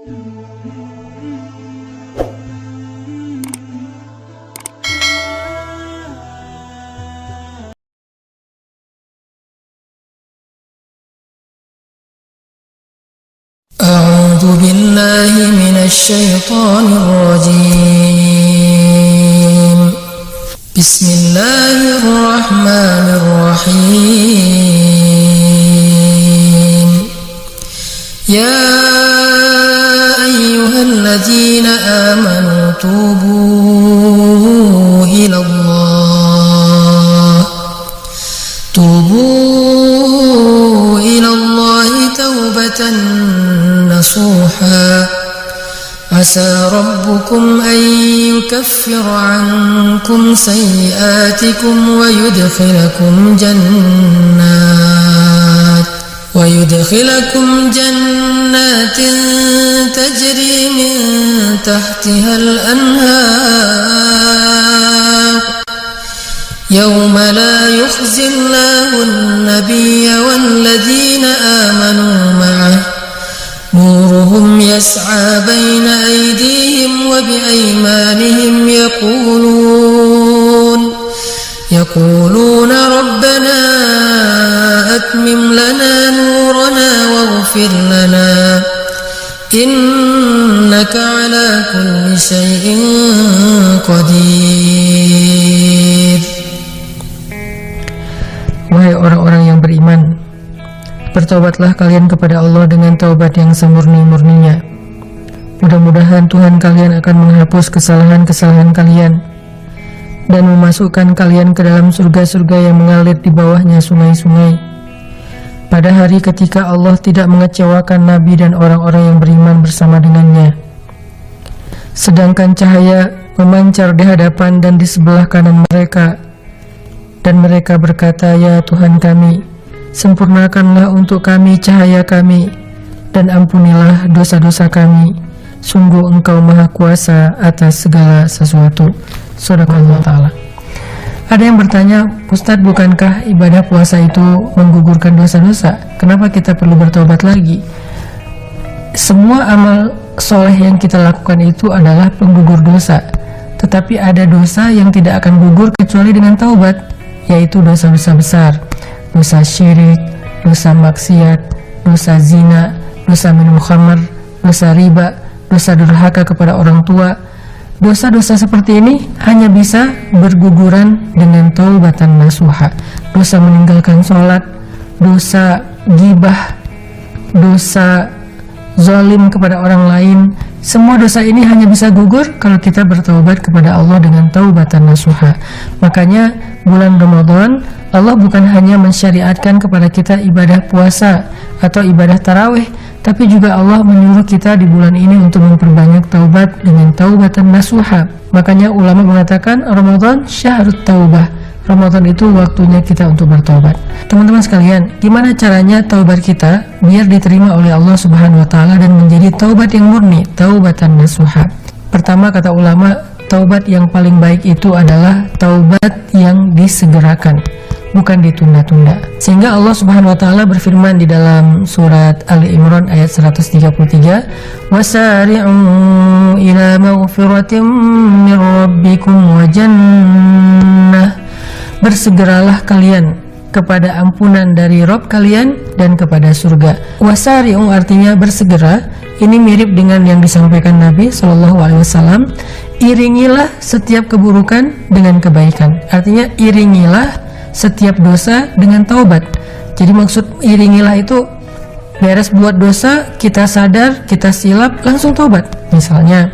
أعوذ بالله من الشيطان الرجيم. بسم الله الرحمن الرحيم. يا أيها الذين آمنوا توبوا إلى الله توبة نصوحا عسى ربكم أن يكفر عنكم سيئاتكم ويدخلكم جنات تجري من تحتها الأنهار يوم لا يخزي الله النبي والذين آمنوا معه نورهم يسعى بين أيديهم وبأيمانهم يقولون ربنا أتمم لنا نورنا واغفر لنا إنك على كل شيء قدير. Wahai orang-orang yang beriman, bertobatlah kalian kepada Allah dengan taubat yang semurni-murninya. Mudah-mudahan Tuhan kalian akan menghapus kesalahan-kesalahan kalian dan memasukkan kalian ke dalam surga-surga yang mengalir di bawahnya sungai-sungai. Pada hari ketika Allah tidak mengecewakan Nabi dan orang-orang yang beriman bersama dengannya. Sedangkan cahaya memancar di hadapan dan di sebelah kanan mereka. Dan mereka berkata, ya Tuhan kami, sempurnakanlah untuk kami cahaya kami, dan ampunilah dosa-dosa kami. Sungguh Engkau Maha Kuasa atas segala sesuatu. Shadaqallahu ta'ala. Ada yang bertanya, Ustadz, bukankah ibadah puasa itu menggugurkan dosa-dosa? Kenapa kita perlu bertobat lagi? Semua amal soleh yang kita lakukan itu adalah penggugur dosa. Tetapi ada dosa yang tidak akan gugur kecuali dengan taubat, yaitu dosa-dosa besar. Dosa syirik, dosa maksiat, dosa zina, dosa minum khamar, dosa riba, dosa durhaka kepada orang tua. Dosa-dosa seperti ini hanya bisa berguguran dengan taubatan nasuha. Dosa meninggalkan sholat, dosa gibah, dosa zalim kepada orang lain, semua dosa ini hanya bisa gugur kalau kita bertaubat kepada Allah dengan taubatan nasuha. Makanya bulan Ramadan Allah bukan hanya mensyariatkan kepada kita ibadah puasa atau ibadah tarawih, tapi juga Allah menyuruh kita di bulan ini untuk memperbanyak taubat dengan taubatan nasuha. Makanya ulama mengatakan Ramadan syahrut taubah. Ramadan itu waktunya kita untuk bertobat. Teman-teman sekalian, gimana caranya taubat kita biar diterima oleh Allah Subhanahu wa taala dan menjadi taubat yang murni, taubatan nasuha? Pertama, kata ulama, taubat yang paling baik itu adalah taubat yang disegerakan, bukan ditunda-tunda. Sehingga Allah Subhanahu wa taala berfirman di dalam surat Ali Imran ayat 133, "Wasari'u ila maghfiratin min rabbikum wa jannah." Bersegeralah kalian kepada ampunan dari Rabb kalian dan kepada surga. Wasari'u artinya bersegera. Ini mirip dengan yang disampaikan Nabi SAW. Iringilah setiap keburukan dengan kebaikan. Artinya iringilah setiap dosa dengan taubat. Jadi maksud iringilah itu beres buat dosa, kita sadar, kita silap, langsung taubat. Misalnya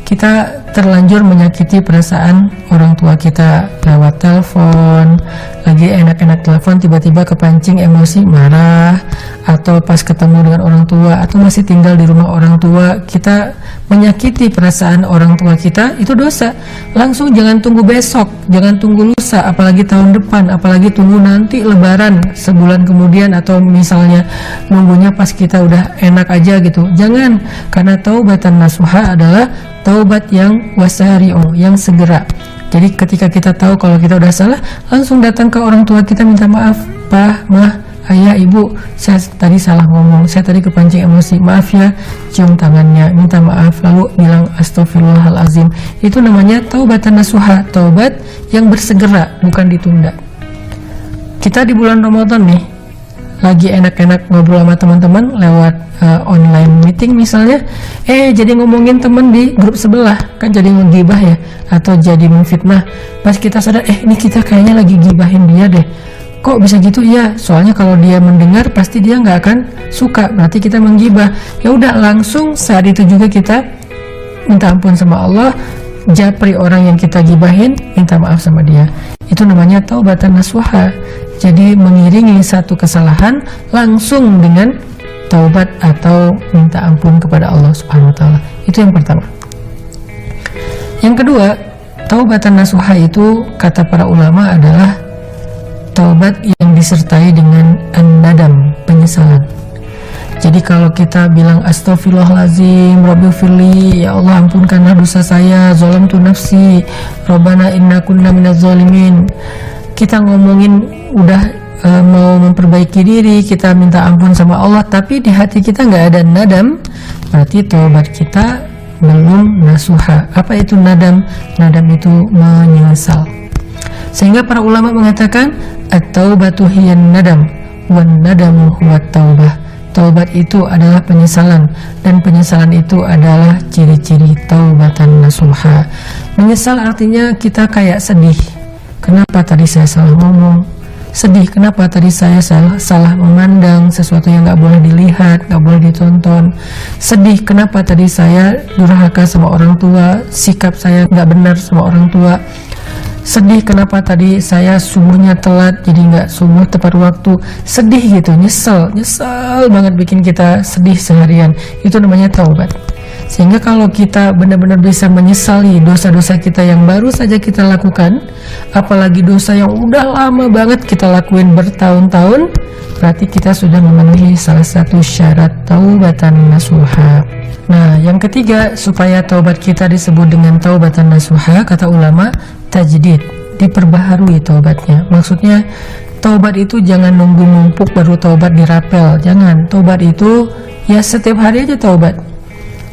kita terlanjur menyakiti perasaan orang tua kita lewat telepon, lagi enak-enak telepon tiba-tiba kepancing emosi marah, atau pas ketemu dengan orang tua, atau masih tinggal di rumah orang tua kita menyakiti perasaan orang tua kita, itu dosa. Langsung jangan tunggu besok, jangan tunggu lusa, apalagi tahun depan, apalagi tunggu nanti lebaran sebulan kemudian, atau misalnya nunggunya pas kita udah enak aja gitu. Jangan, karena taubatan nasuha adalah taubat yang wasari'u, yang segera. Jadi ketika kita tahu kalau kita udah salah, langsung datang ke orang tua kita minta maaf, Pak, Mah, ayah, ibu, saya tadi salah ngomong, saya tadi kepancing emosi, maaf ya, cium tangannya, minta maaf, lalu bilang astagfirullahalazim. Itu namanya taubatan nasuha, taubat yang bersegera, bukan ditunda. Kita di bulan Ramadan nih, lagi enak-enak ngobrol sama teman-teman lewat online meeting misalnya, jadi ngomongin temen di grup sebelah, kan jadi ngegibah ya, atau jadi memfitnah. Pas kita sadar, ini kita kayaknya lagi gibahin dia deh. Kok bisa gitu? Ya, soalnya kalau dia mendengar pasti dia nggak akan suka, berarti kita menggibah. Ya udah, langsung saat itu juga kita minta ampun sama Allah, japri orang yang kita gibahin, minta maaf sama dia. Itu namanya taubatan nasuha. Jadi mengiringi satu kesalahan langsung dengan taubat atau minta ampun kepada Allah Subhanahu wa taala. Itu yang pertama. Yang kedua, taubatan nasuha itu kata para ulama adalah taubat yang disertai dengan an-nadam, penyesalan. Jadi kalau kita bilang astagfirullahalazim, rabbighfirli, ya Allah ampunkanlah dosa saya, zalamtu nafsi, rabbana inna kunna minaz zalimin. Kita ngomongin udah mau memperbaiki diri, kita minta ampun sama Allah, tapi di hati kita nggak ada nadam, berarti taubat kita belum nasuha. Apa itu nadam? Nadam itu menyesal. Sehingga para ulama mengatakan at-taubatu hiyan nadam wan nadamu huwa taubah. Taubat itu adalah penyesalan, dan penyesalan itu adalah ciri-ciri taubatan nasuha. Menyesal artinya kita kayak sedih. Kenapa tadi saya salah ngomong? Sedih, kenapa tadi saya salah memandang sesuatu yang gak boleh dilihat, gak boleh ditonton. Sedih, kenapa tadi saya durhaka sama orang tua, sikap saya gak benar sama orang tua. Sedih, kenapa tadi saya subuhnya telat, jadi gak subuh tepat waktu. Sedih gitu, nyesel banget, bikin kita sedih seharian. Itu namanya taubat. Sehingga kalau kita benar-benar bisa menyesali dosa-dosa kita yang baru saja kita lakukan, apalagi dosa yang udah lama banget kita lakuin bertahun-tahun, berarti kita sudah memenuhi salah satu syarat taubatan nasuha. Nah, yang ketiga, supaya taubat kita disebut dengan taubatan nasuha, kata ulama, tajdid, diperbaharui taubatnya. Maksudnya, taubat itu jangan nunggu numpuk baru taubat dirapel. Jangan, taubat itu ya setiap hari aja taubat.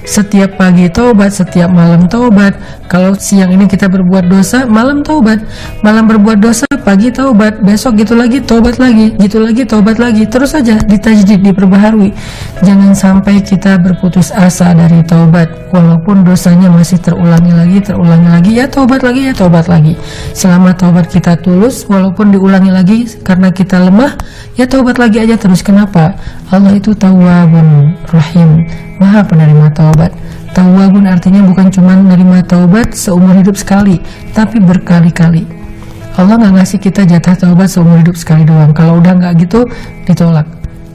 Setiap pagi taubat, setiap malam taubat. Kalau siang ini kita berbuat dosa, malam taubat. Malam berbuat dosa, pagi taubat. Besok gitu lagi, taubat lagi. Gitu lagi, taubat lagi. Terus saja ditajdid, diperbaharui. Jangan sampai kita berputus asa dari taubat. Walaupun dosanya masih terulangi lagi, ya taubat lagi, ya taubat lagi. Selama taubat kita tulus, walaupun diulangi lagi karena kita lemah, ya taubat lagi aja terus. Kenapa? Allah itu Tawwabun Rahim, Maha penerima taubat. Tawwabun artinya bukan cuma menerima taubat seumur hidup sekali, tapi berkali-kali. Allah nggak ngasih kita jatah taubat seumur hidup sekali doang. Kalau udah nggak gitu, ditolak.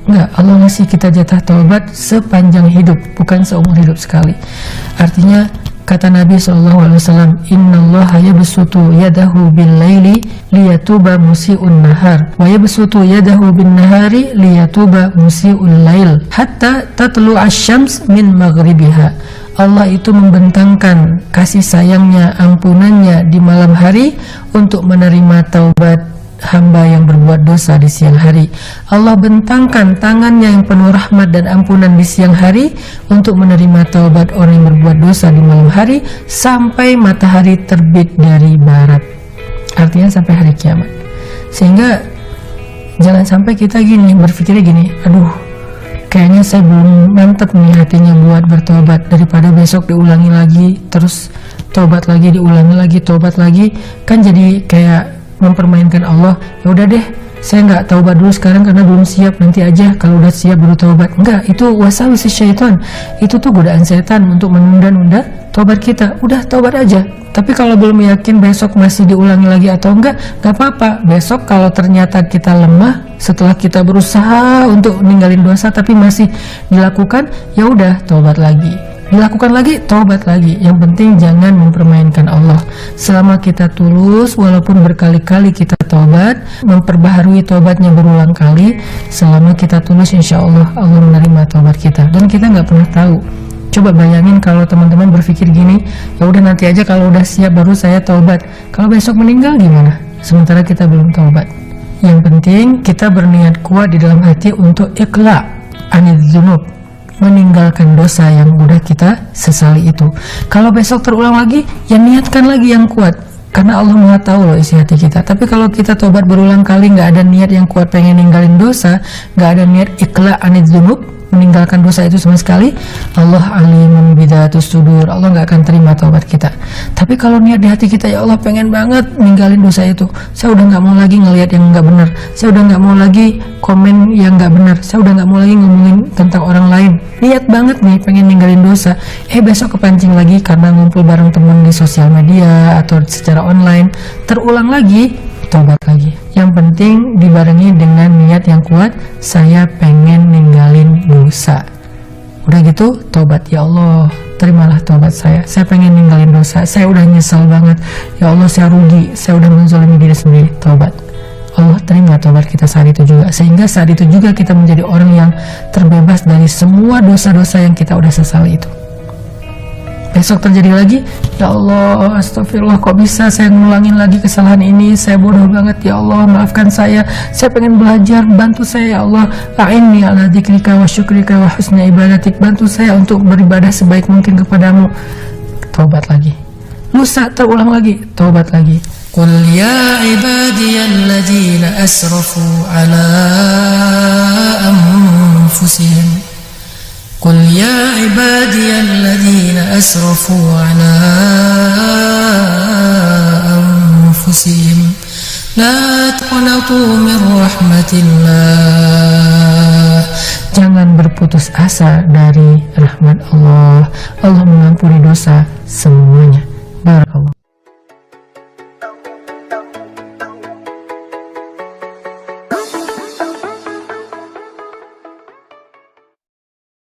Enggak, Allah ngasih kita jatah taubat sepanjang hidup, bukan seumur hidup sekali. Artinya, kata Nabi SAW, innallaha yabsutu yadahu bil laili liyatuba musi'un nahar wa yabsutu yadahu bin nahari liyatuba musi'un lail hatta tatlu asyams min maghribiha. Allah itu membentangkan kasih sayangnya, ampunannya di malam hari untuk menerima taubat hamba yang berbuat dosa di siang hari. Allah bentangkan tangannya yang penuh rahmat dan ampunan di siang hari untuk menerima taubat orang yang berbuat dosa di malam hari sampai matahari terbit dari barat. Artinya sampai hari kiamat. Sehingga jangan sampai kita berpikirnya gini, aduh kayaknya saya belum mantep nih hatinya buat bertobat, daripada besok diulangi lagi, terus tobat lagi, diulangi lagi, tobat lagi, kan jadi kayak mempermainkan Allah. Ya udah deh, saya nggak taubat dulu sekarang karena belum siap, nanti aja kalau udah siap baru taubat. Enggak, itu wasawis syaitan, itu tuh godaan setan untuk menunda-nunda taubat kita. Udah taubat aja. Tapi kalau belum yakin besok masih diulangi lagi atau enggak apa-apa. Besok kalau ternyata kita lemah setelah kita berusaha untuk ninggalin dosa tapi masih dilakukan, ya udah taubat lagi. Dilakukan lagi, taubat lagi. Yang penting jangan mempermainkan Allah. Selama kita tulus, walaupun berkali-kali kita taubat, memperbaharui taubatnya berulang kali, selama kita tulus, insya Allah Allah menerima taubat kita. Dan kita nggak pernah tahu. Coba bayangin kalau teman-teman berpikir gini, ya udah nanti aja kalau udah siap baru saya taubat. Kalau besok meninggal gimana? Sementara kita belum taubat. Yang penting kita berniat kuat di dalam hati untuk ikhla anil dzunub, meninggalkan dosa yang udah kita sesali itu. Kalau besok terulang lagi, ya niatkan lagi yang kuat, karena Allah Maha tahu loh isi hati kita. Tapi kalau kita tobat berulang kali nggak ada niat yang kuat pengen ninggalin dosa, nggak ada niat ikhla anil dzunub, meninggalkan dosa itu sama sekali, Allah alimun bidzatus sudur, Allah nggak akan terima taubat kita. Tapi kalau niat di hati kita, ya Allah pengen banget ninggalin dosa itu, saya udah nggak mau lagi ngelihat yang nggak benar, saya udah nggak mau lagi komen yang nggak benar, saya udah nggak mau lagi ngomongin tentang orang lain, niat banget nih pengen ninggalin dosa, besok kepancing lagi karena ngumpul bareng teman di sosial media atau secara online, terulang lagi, tobat lagi. Yang penting dibarengi dengan niat yang kuat, saya pengen ninggalin dosa. Udah gitu, tobat, ya Allah terimalah tobat saya pengen ninggalin dosa, saya udah nyesal banget, ya Allah saya rugi, saya udah menzalimi diri sendiri, tobat. Allah terima tobat kita saat itu juga, sehingga saat itu juga kita menjadi orang yang terbebas dari semua dosa-dosa yang kita udah sesali itu. Besok terjadi lagi, ya Allah astagfirullah, kok bisa saya ngulangin lagi kesalahan ini, saya bodoh banget, ya Allah maafkan saya pengen belajar, bantu saya ya Allah, a'inni ala dzikrika wa syukrika wa husni ibadatik, bantu saya untuk beribadah sebaik mungkin kepadamu. Tobat lagi. Lusa terulang lagi, tobat lagi. Qul ya ibadiyalladzina asrafu ala anfusihim قل يا عبادي الذين أسرفوا على أنفسهم لا تقنطوا من رحمة الله. Jangan berputus asa dari rahmat Allah. Allah mengampuni dosa semuanya. Barakallah.